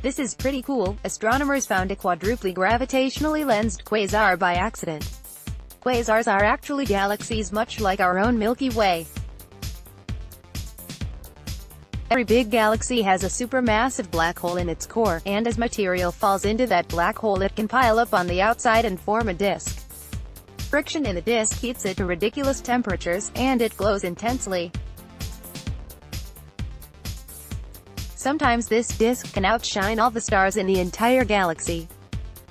This is pretty cool. Astronomers found a quadruply gravitationally lensed quasar by accident. Quasars are actually galaxies much like our own Milky Way. Every big galaxy has a supermassive black hole in its core, and as material falls into that black hole it can pile up on the outside and form a disk. Friction in the disk heats it to ridiculous temperatures, and it glows intensely. Sometimes this disk can outshine all the stars in the entire galaxy.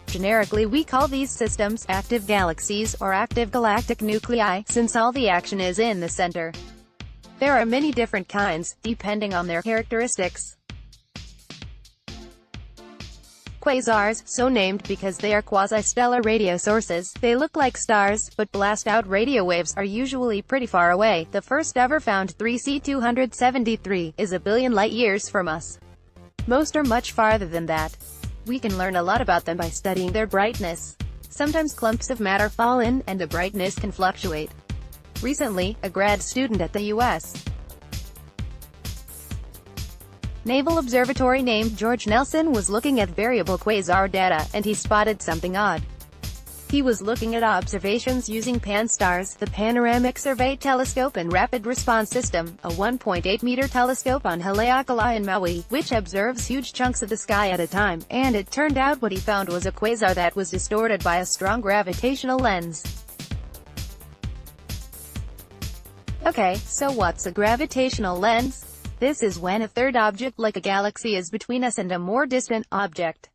Generically, we call these systems active galaxies, or active galactic nuclei, since all the action is in the center. There are many different kinds, depending on their characteristics. Quasars, so named because they are quasi-stellar radio sources. They look like stars, but blast out radio waves are usually pretty far away. The first ever found 3C273 is a billion light-years from us. Most are much farther than that. We can learn a lot about them by studying their brightness. Sometimes clumps of matter fall in, and the brightness can fluctuate. Recently, a grad student at the U.S. Naval Observatory named George Nelson was looking at variable quasar data, and he spotted something odd. He was looking at observations using PAN-STARRS, the Panoramic Survey Telescope and Rapid Response System, a 1.8-meter telescope on Haleakala in Maui, which observes huge chunks of the sky at a time, and it turned out what he found was a quasar that was distorted by a strong gravitational lens. Okay, so what's a gravitational lens? This is when a third object like a galaxy is between us and a more distant object.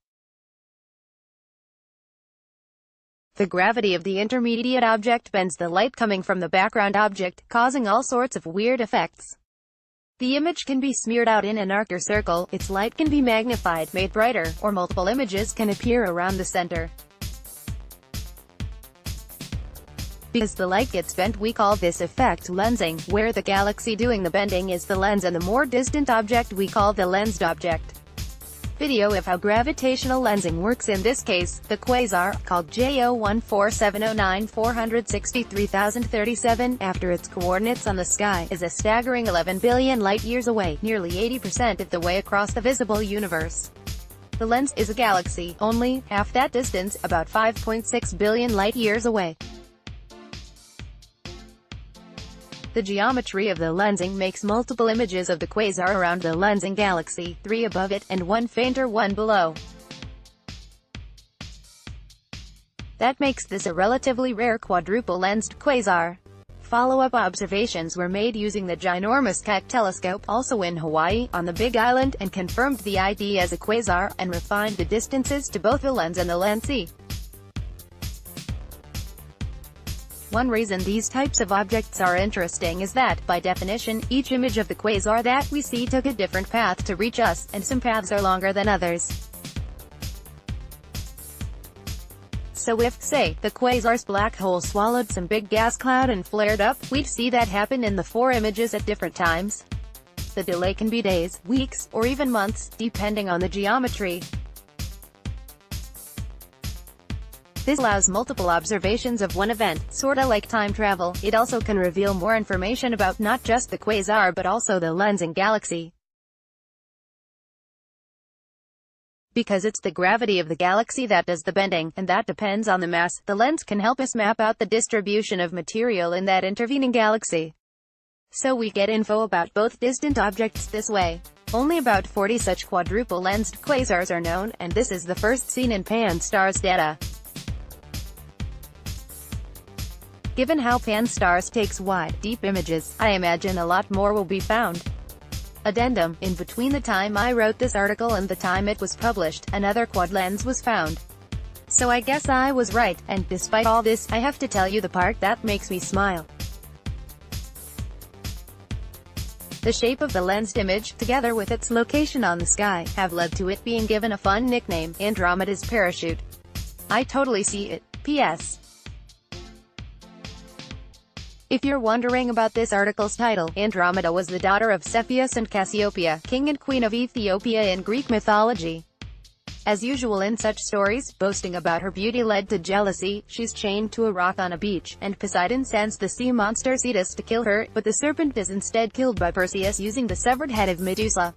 The gravity of the intermediate object bends the light coming from the background object, causing all sorts of weird effects. The image can be smeared out in an arc or circle, its light can be magnified, made brighter, or multiple images can appear around the center. Because the light gets bent, we call this effect lensing, where the galaxy doing the bending is the lens and the more distant object we call the lensed object. Video of how gravitational lensing works in this case. The quasar, called J014709463037 after its coordinates on the sky, is a staggering 11 billion light-years away, nearly 80% of the way across the visible universe. The lens is a galaxy, only half that distance, about 5.6 billion light-years away. The geometry of the lensing makes multiple images of the quasar around the lensing galaxy, 3 above it, and 1 fainter one below. That makes this a relatively rare quadruple-lensed quasar. Follow-up observations were made using the ginormous Keck telescope, also in Hawaii, on the Big Island, and confirmed the ID as a quasar, and refined the distances to both the lens and the lensee. One reason these types of objects are interesting is that, by definition, each image of the quasar that we see took a different path to reach us, and some paths are longer than others. So if, say, the quasar's black hole swallowed some big gas cloud and flared up, we'd see that happen in the 4 images at different times. The delay can be days, weeks, or even months, depending on the geometry. This allows multiple observations of one event, sorta like time travel. It also can reveal more information about not just the quasar but also the lensing galaxy. Because it's the gravity of the galaxy that does the bending, and that depends on the mass, the lens can help us map out the distribution of material in that intervening galaxy. So we get info about both distant objects this way. Only about 40 such quadruple-lensed quasars are known, and this is the first seen in PAN-STARRS data. Given how PAN-STARRS takes wide, deep images, I imagine a lot more will be found. Addendum: in between the time I wrote this article and the time it was published, another quad lens was found. So I guess I was right, and despite all this, I have to tell you the part that makes me smile. The shape of the lensed image, together with its location on the sky, have led to it being given a fun nickname, Andromeda's parachute. I totally see it. P.S. If you're wondering about this article's title, Andromeda was the daughter of Cepheus and Cassiopeia, king and queen of Ethiopia in Greek mythology. As usual in such stories, boasting about her beauty led to jealousy. She's chained to a rock on a beach, and Poseidon sends the sea monster Cetus to kill her, but the serpent is instead killed by Perseus using the severed head of Medusa.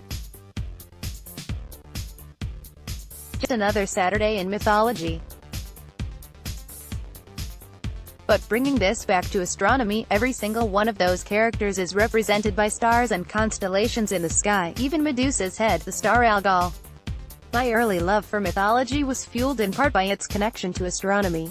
just another Saturday in mythology. But bringing this back to astronomy, every single one of those characters is represented by stars and constellations in the sky, even Medusa's head, the star Algol. My early love for mythology was fueled in part by its connection to astronomy.